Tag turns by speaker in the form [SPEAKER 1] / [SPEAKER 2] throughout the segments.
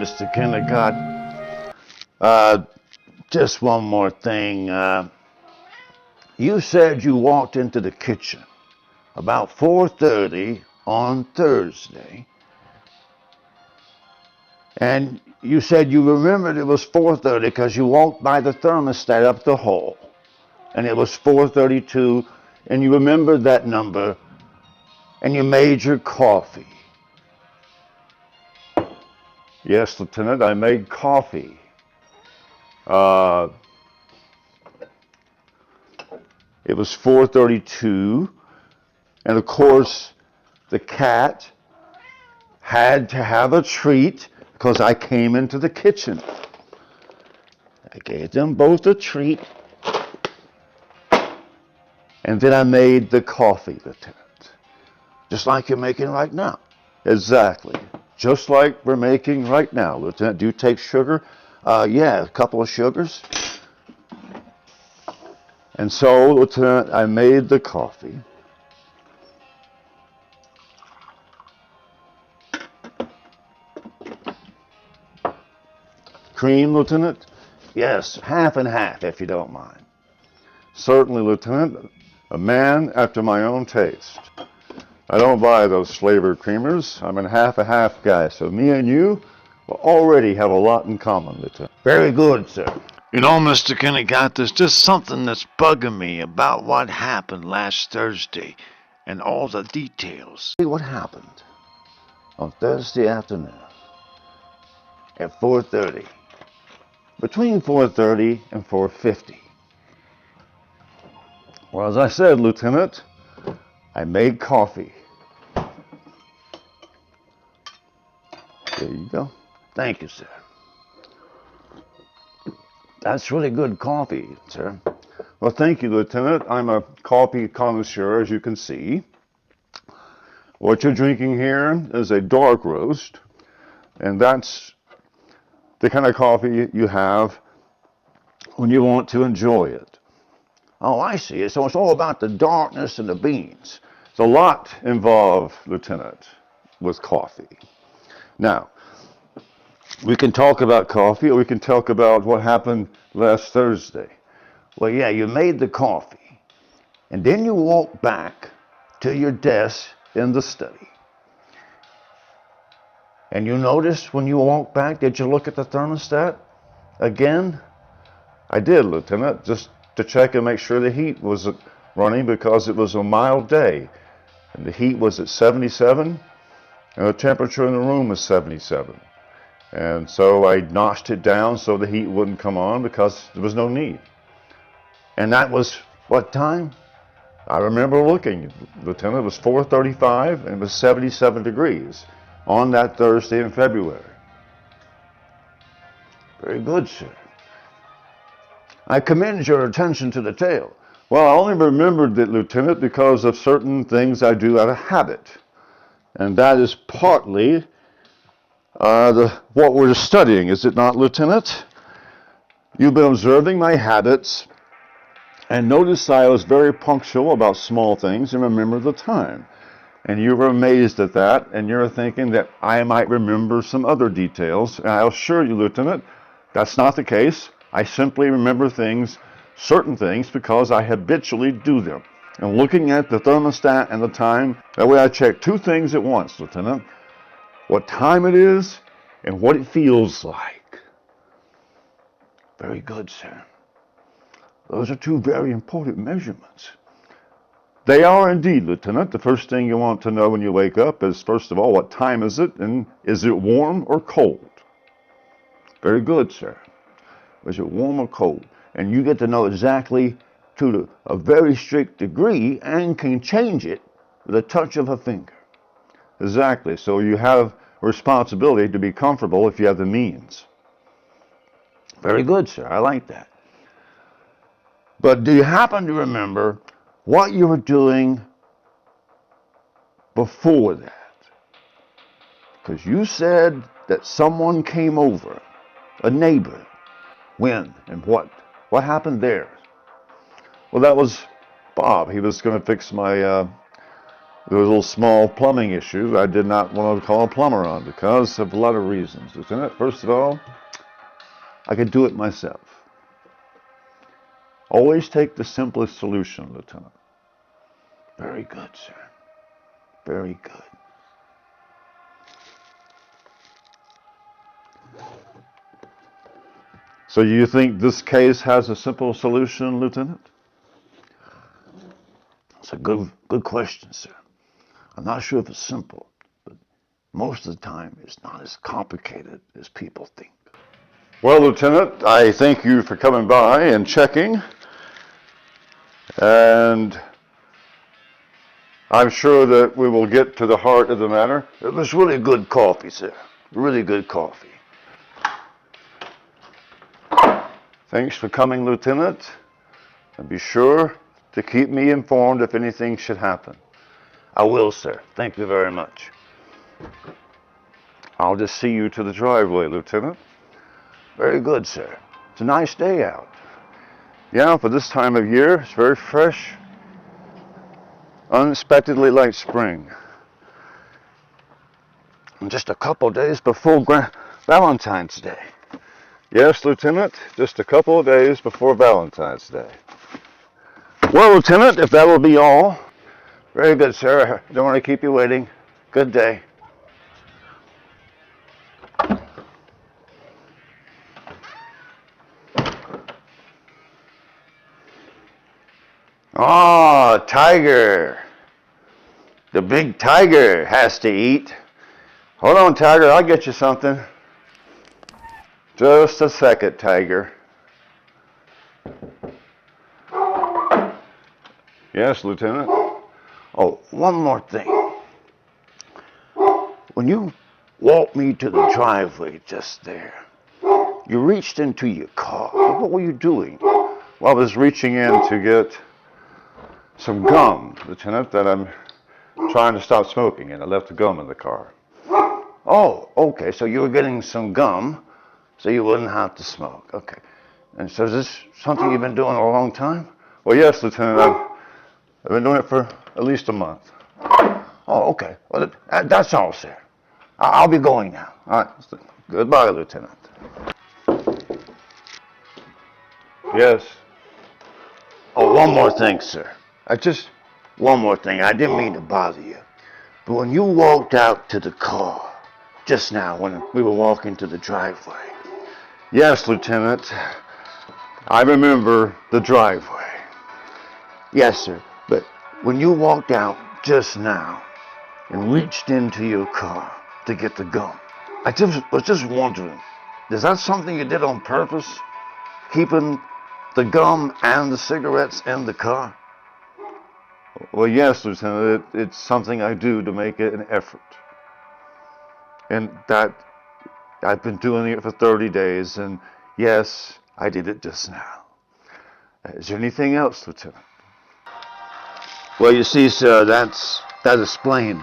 [SPEAKER 1] Mr. Kennicott. Just one more thing. You said you walked into the kitchen about 4:30 on Thursday, and you said you remembered it was 4:30 because you walked by the thermostat up the hall, and it was 4:32, and you remembered that number, and you made your coffee. Yes, Lieutenant, I made coffee. It was 4:32, and of course, the cat had to have a treat because I came into the kitchen. I gave them both a treat, and then I made the coffee, Lieutenant. Just like you're making right now. Exactly. Just like we're making right now, Lieutenant. Do you take sugar? Yeah, a couple of sugars. And so, Lieutenant, I made the coffee. Cream, Lieutenant? Yes, half and half, if you don't mind. Certainly, Lieutenant. A man after my own taste. I don't buy those flavored creamers. I'm a half guy, so me and you will already have a lot in common, Lieutenant. Very good, sir. You know, Mr. Kennicott, there's just something that's bugging me about what happened last Thursday and all the details. See what happened on Thursday afternoon at 4:30. Between 4:30 and 4:50. Well, as I said, Lieutenant, I made coffee. There you go. Thank you, sir. That's really good coffee, sir. Well, thank you, Lieutenant. I'm a coffee connoisseur, as you can see. What you're drinking here is a dark roast, and that's the kind of coffee you have when you want to enjoy it. Oh, I see. So it's all about the darkness and the beans. There's a lot involved, Lieutenant, with coffee. Now, we can talk about coffee, or we can talk about what happened last Thursday. Well, yeah, you made the coffee, and then you walked back to your desk in the study. And you noticed when you walked back, did you look at the thermostat again? I did, Lieutenant, just to check and make sure the heat was running because it was a mild day. And the heat was at 77, and the temperature in the room was 77. And so I notched it down so the heat wouldn't come on because there was no need. And that was what time? I remember looking, Lieutenant, it was 4:35 and it was 77 degrees on that Thursday in February. Very good, sir. I commend your attention to detail. Well, I only remembered it, Lieutenant, because of certain things I do out of habit. And that is partly what we're studying, is it not, Lieutenant? You've been observing my habits and noticed I was very punctual about small things and remember the time. And you were amazed at that, and you're thinking that I might remember some other details. And I'll assure you, Lieutenant, that's not the case. I simply remember things, certain things, because I habitually do them. And looking at the thermostat and the time, that way I check two things at once, Lieutenant. What time it is and what it feels like. Very good, sir. Those are two very important measurements. They are indeed, Lieutenant. The first thing you want to know when you wake up is, first of all, what time is it, and is it warm or cold? Very good, sir. Is it warm or cold? And you get to know exactly to a very strict degree and can change it with a touch of a finger. Exactly. So you have a responsibility to be comfortable if you have the means. Very good, sir. I like that. But do you happen to remember what you were doing before that? Because you said that someone came over, a neighbor. When and what? What happened there? Well, that was Bob. He was going to fix my There was a little small plumbing issue I did not want to call a plumber on because of a lot of reasons, Lieutenant. First of all, I could do it myself. Always take the simplest solution, Lieutenant. Very good, sir. Very good. So you think this case has a simple solution, Lieutenant? That's a good question, sir. I'm not sure if it's simple, but most of the time it's not as complicated as people think. Well, Lieutenant, I thank you for coming by and checking. And I'm sure that we will get to the heart of the matter. It was really good coffee, sir. Really good coffee. Thanks for coming, Lieutenant. And be sure to keep me informed if anything should happen. I will, sir. Thank you very much. I'll just see you to the driveway, Lieutenant. Very good, sir. It's a nice day out. Yeah, for this time of year, it's very fresh. Unexpectedly like spring. And just a couple days before Valentine's Day. Yes, Lieutenant, just a couple of days before Valentine's Day. Well, Lieutenant, if that will be all. Very good, sir. I don't want to keep you waiting. Good day. Oh, Tiger. The big Tiger has to eat. Hold on, Tiger. I'll get you something. Just a second, Tiger. Yes, Lieutenant. Oh, one more thing. When you walked me to the driveway just there, you reached into your car. What were you doing? Well, I was reaching in to get some gum, Lieutenant, that I'm trying to stop smoking, and I left the gum in the car. Oh, okay, so you were getting some gum so you wouldn't have to smoke. Okay. And so is this something you've been doing a long time? Well, yes, Lieutenant. I've been doing it for at least a month. Oh, okay. Well, that's all, sir. I'll be going now. All right. Goodbye, Lieutenant. Yes. Oh, one more thing, sir. One more thing. I didn't mean to bother you. But when you walked out to the car just now, when we were walking to the driveway. Yes, Lieutenant. I remember the driveway. Yes, sir. But when you walked out just now and reached into your car to get the gum, I was just wondering, is that something you did on purpose? Keeping the gum and the cigarettes in the car? Well, yes, Lieutenant. It's something I do to make it an effort. And that I've been doing it for 30 days, and yes, I did it just now. Is there anything else, Lieutenant? Well, you see, sir, that explained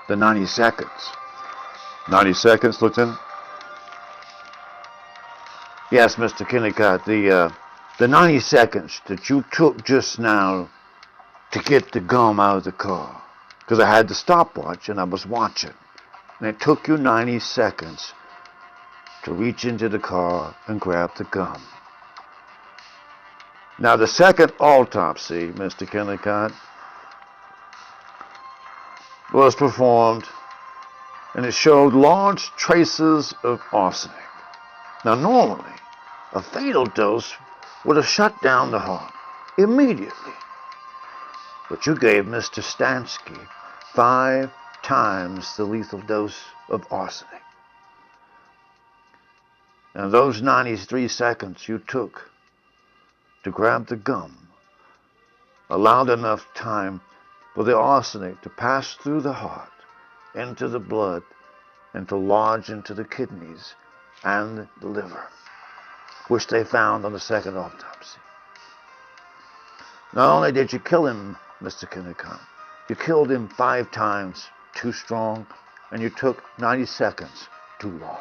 [SPEAKER 1] the 90 seconds. 90 seconds, Lieutenant? Yes, Mr. Kennicott, the 90 seconds that you took just now to get the gum out of the car. Because I had the stopwatch and I was watching. And it took you 90 seconds to reach into the car and grab the gum. Now, the second autopsy, Mr. Kennicott, was performed, and it showed large traces of arsenic. Now, normally, a fatal dose would have shut down the heart immediately. But you gave Mr. Stansky 5 times the lethal dose of arsenic. And those 93 seconds you took to grab the gum allowed enough time for the arsenic to pass through the heart, into the blood, and to lodge into the kidneys and the liver, which they found on the second autopsy. Not only did you kill him, Mr. Kennicott, you killed him 5 times too strong, and you took 90 seconds too long.